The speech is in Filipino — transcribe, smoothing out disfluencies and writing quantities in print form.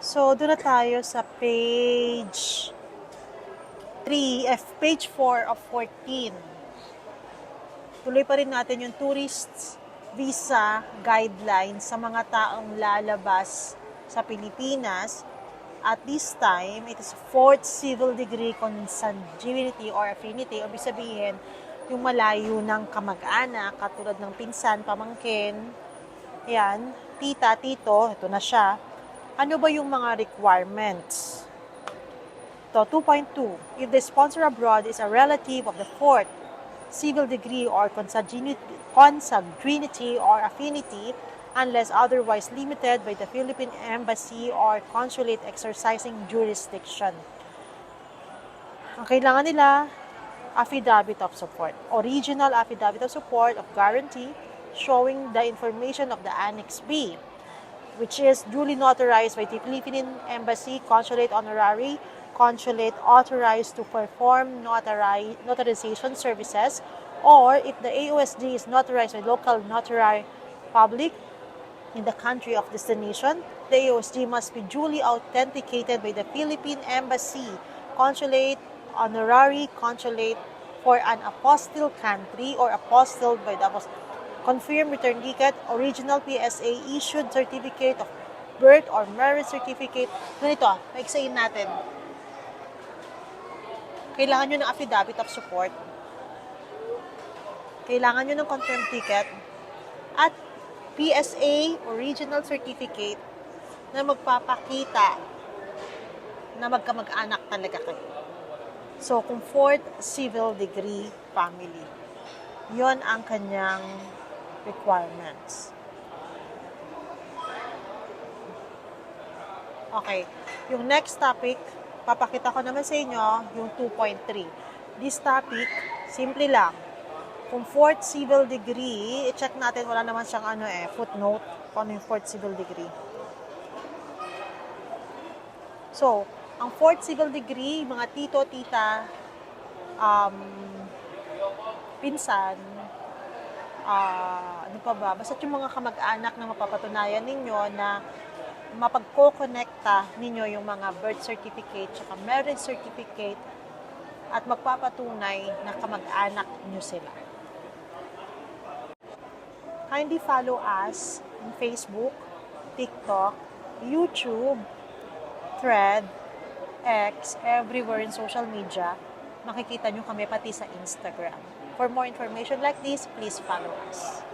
So, doon na tayo sa page 4 of 14. Tuloy pa rin natin yung tourist visa guidelines sa mga taong lalabas sa Pilipinas. At this time, it is 4th civil degree consanguinity or affinity. Ibig sabihin, yung malayo ng kamag-anak, katulad ng pinsan, pamangkin, yan, tita, tito, ito na siya. Ano ba yung mga requirements? Ito, 2.2. If the sponsor abroad is a relative of the 4th civil degree or consanguinity or affinity, unless otherwise limited by the Philippine Embassy or Consulate exercising jurisdiction. Ang kailangan nila, affidavit of support. Original affidavit of support of guarantee showing the information of the Annex B, which is duly notarized by the Philippine Embassy, Consulate Honorary, Consulate authorized to perform notarization services, or if the AOSD is notarized by local notary public in the country of destination, the AOSD must be duly authenticated by the Philippine Embassy, Consulate Honorary, Consulate for an apostille country or apostilled by the apostille. Confirmed return ticket, original PSA, issued certificate of birth or marriage certificate. Ganito, maiksayin natin. Kailangan nyo ng affidavit of support. Kailangan nyo ng confirmed ticket. At PSA, original certificate, na magpapakita na magkamag-anak talaga kayo. So, kung 4th civil degree family, yon ang kanyang requirements. Okay. Yung next topic, papakita ko naman sa inyo yung 2.3. This topic, simple lang. Kung 4th civil degree, i-check natin, wala naman siyang footnote kung ano yung 4th civil degree. So, ang 4th civil degree, mga tito, tita, pinsan, ano pa ba? Basta yung mga kamag-anak na mapapatunayan ninyo na mapagko-connecta ninyo yung mga birth certificate tsaka marriage certificate at magpapatunay na kamag-anak nyo sila. Kindly follow us on Facebook, TikTok, YouTube, Thread, X, everywhere in social media. Makikita nyo kami pati sa Instagram. For more information like this, please follow us.